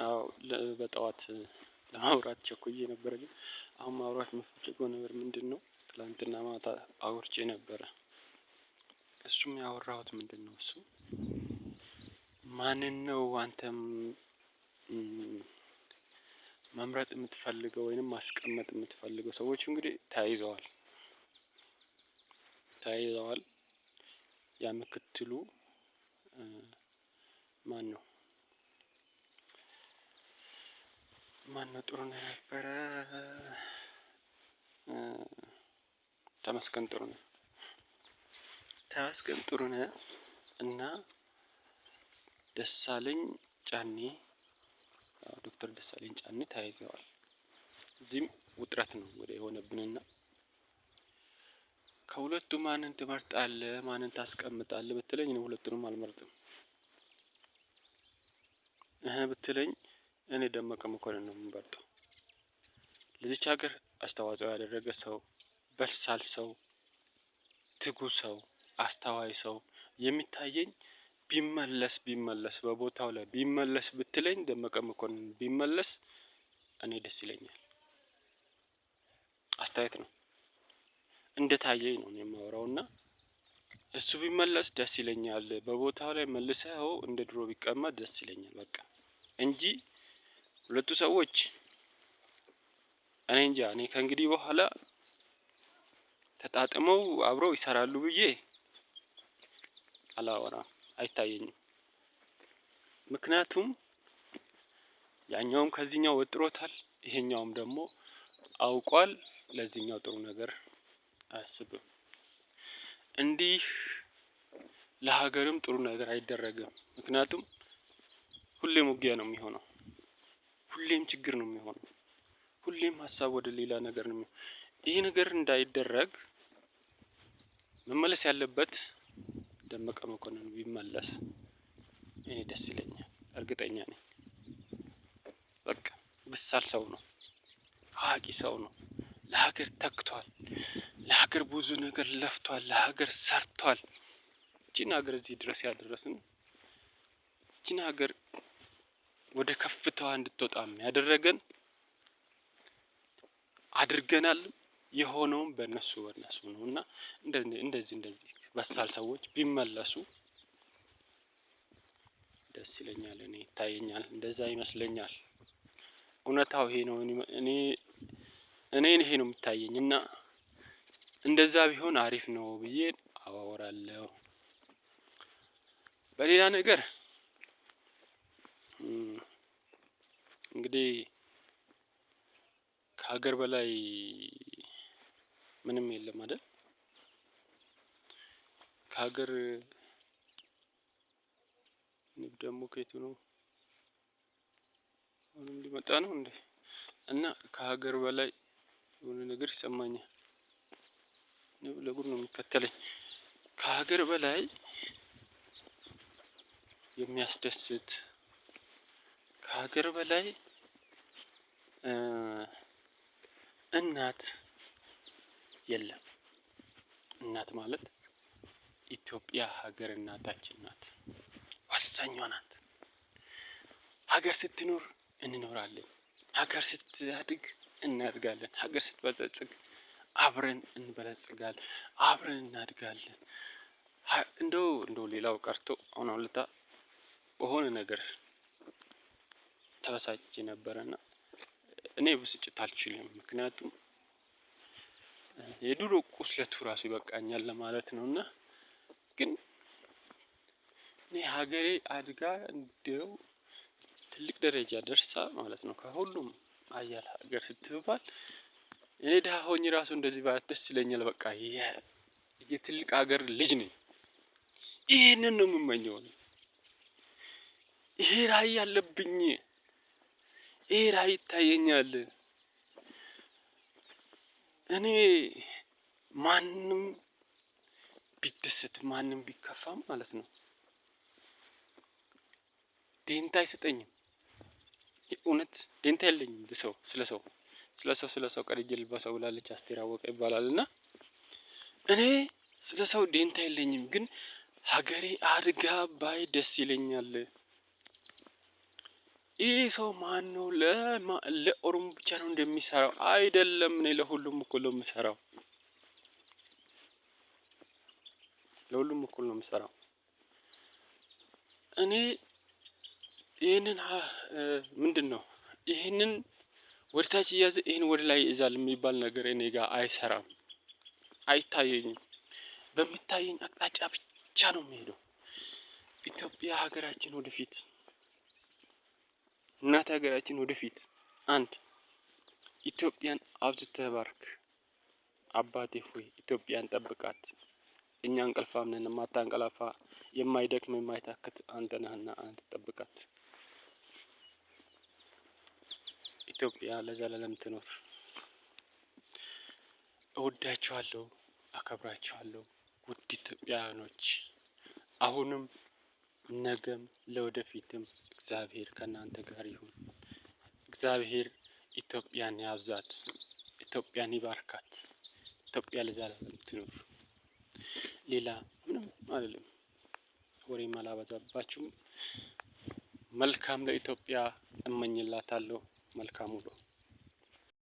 አዎ በጠዋት ለማውራት ቸኩዬ ነበር። ግን አሁን ማውራት የምፈልገው ነገር ምንድነው? ትላንትና ማታ አውርቼ ነበረ። እሱም ያወራሁት ምንድነው? እሱ ማንን ነው አንተም መምረጥ የምትፈልገው ወይንም ማስቀመጥ የምትፈልገው? ሰዎች እንግዲህ ተያይዘዋል። ያ ምክትሉ ማነው ጥሩነህ ነበረ። ተመስገን ጥሩነህ እና ደሳለኝ ጫኔ ዶክተር ደሳለኝ ጫኔ ተያይዘዋል። እዚህም ውጥረት ነው ወደ የሆነብንና ከሁለቱ ማንን ትመርጣለህ ማንን ታስቀምጣለህ ብትለኝ እኔ ሁለቱንም አልመርጥም። ብትለኝ እኔ ደመቀ መኮንን ነው የምመርጠው። ለዚች ሀገር አስተዋጽኦ ያደረገ ሰው፣ በሳል ሰው፣ ትጉ ሰው፣ አስተዋይ ሰው የሚታየኝ ቢመለስ በቦታው ላይ ቢመለስ ብትለኝ ደመቀ መኮንን ቢመለስ እኔ ደስ ይለኛል። አስተያየት ነው እንደታየኝ ነው የማወራውና እሱ ቢመለስ ደስ ይለኛል። በቦታው ላይ መልሰኸው እንደ ድሮ ቢቀመጥ ደስ ይለኛል በቃ እንጂ ሁለቱ ሰዎች እኔ እንጃ እኔ ከእንግዲህ በኋላ ተጣጥመው አብረው ይሰራሉ ብዬ አላወራም፣ አይታየኝም። ምክንያቱም ያኛውም ከዚህኛው ወጥሮታል፣ ይሄኛውም ደግሞ አውቋል ለዚህኛው ጥሩ ነገር አያስብም። እንዲህ ለሀገርም ጥሩ ነገር አይደረግም። ምክንያቱም ሁሌም ውጊያ ነው የሚሆነው፣ ሁሌም ችግር ነው የሚሆነው፣ ሁሌም ሀሳብ ወደ ሌላ ነገር ነው የሚሆነው። ይሄ ነገር እንዳይደረግ መመለስ ያለበት ደመቀ መኮንን ቢመለስ እኔ ደስ ይለኛል፣ እርግጠኛ ነኝ። በቃ በሳል ሰው ነው፣ አዋቂ ሰው ነው፣ ለሀገር ተግቷል፣ ለሀገር ብዙ ነገር ለፍቷል፣ ለሀገር ሰርቷል። ይቺን ሀገር እዚህ ድረስ ያደረስን፣ ይቺን ሀገር ወደ ከፍታዋ እንድትወጣም ያደረገን አድርገናል። የሆነውም በእነሱ ነውና እንደዚህ በሳል ሰዎች ቢመለሱ ደስ ይለኛል። እኔ ይታየኛል፣ እንደዛ ይመስለኛል። እውነታው ይሄ ነው። እኔ ይሄ ነው የሚታየኝ እና እንደዛ ቢሆን አሪፍ ነው ብዬ አወራለሁ። በሌላ ነገር እንግዲህ ከሀገር በላይ ምንም የለም አይደል? ከሀገር ደግሞ ከየቱ ነው አሁንም ሊመጣ ነው እንዴ? እና ከሀገር በላይ የሆነ ነገር ይሰማኛል። ለጉድ ነው የሚከተለኝ። ከሀገር በላይ የሚያስደስት፣ ከሀገር በላይ እናት የለም። እናት ማለት ኢትዮጵያ ሀገር እናታችን ናት፣ ወሳኟ ናት። ሀገር ስትኖር እንኖራለን፣ ሀገር ስትያድግ እናድጋለን፣ ሀገር ስትበለጽግ አብረን እንበለጽጋለን፣ አብረን እናድጋለን። እንደው ሌላው ቀርቶ አሁን ለታ በሆነ ነገር ተበሳጭቼ ነበርና እኔ ብስጭት አልችልም። ምክንያቱም የድሮ ቁስለቱ ራሱ ይበቃኛል ለማለት ነውና ግን እኔ ሀገሬ አድጋ እንደው ትልቅ ደረጃ ደርሳ ማለት ነው ከሁሉም ሀያል ሀገር ስትባል እኔ ደሃ ሆኜ ራሱ እንደዚህ ባያት ደስ ይለኛል። በቃ የትልቅ ሀገር ልጅ ነኝ። ይሄንን ነው የምመኘው። ይሄ ራዕይ አለብኝ። ይሄ ራዕይ ይታየኛል። እኔ ማንም ቢደሰት ማንም ቢከፋም ማለት ነው ደንታ አይሰጠኝም። እውነት ደንታ የለኝም። ስለ ሰው ቀድጄ ልበሰው ብላለች አስቴር አወቀ ይባላልና እኔ ስለ ሰው ደንታ የለኝም። ግን ሀገሬ አድጋ ባይ ደስ ይለኛል። ይህ ሰው ማን ነው? ለኦሮሞ ብቻ ነው እንደሚሰራው አይደለም። እኔ ለሁሉም እኩል ነው የምሰራው። ለሁሉም እኩል ነው የምሰራው። እኔ ይህንን ምንድን ነው ይህንን ወደ ታች እያዘ ይህን ወደ ላይ ይዛል የሚባል ነገር እኔ ጋር አይሰራም፣ አይታየኝም። በሚታየኝ አቅጣጫ ብቻ ነው የሚሄደው። ኢትዮጵያ ሀገራችን ወደፊት፣ እናት ሀገራችን ወደፊት። አንድ ኢትዮጵያን አብዝተህ ባርክ። አባቴ ሆይ ኢትዮጵያን ጠብቃት። እኛ እንቅልፋም ነን፣ የማታንቀላፋ የማይደክም የማይታክት አንተ ነህና አንተ ጠብቃት። ኢትዮጵያ ለዘላለም ትኖር። እወዳችኋለሁ፣ አከብራችኋለሁ ውድ ኢትዮጵያውያኖች። አሁንም ነገም ለወደፊትም እግዚአብሔር ከእናንተ ጋር ይሁን። እግዚአብሔር ኢትዮጵያን ያብዛት፣ ኢትዮጵያን ይባርካት። ኢትዮጵያ ለዘላለም ትኖር። ሌላ ምንም አይደለም። ወሬም አላበዛባችሁም። መልካም ለኢትዮጵያ እመኝላታለሁ። መልካም ውሎ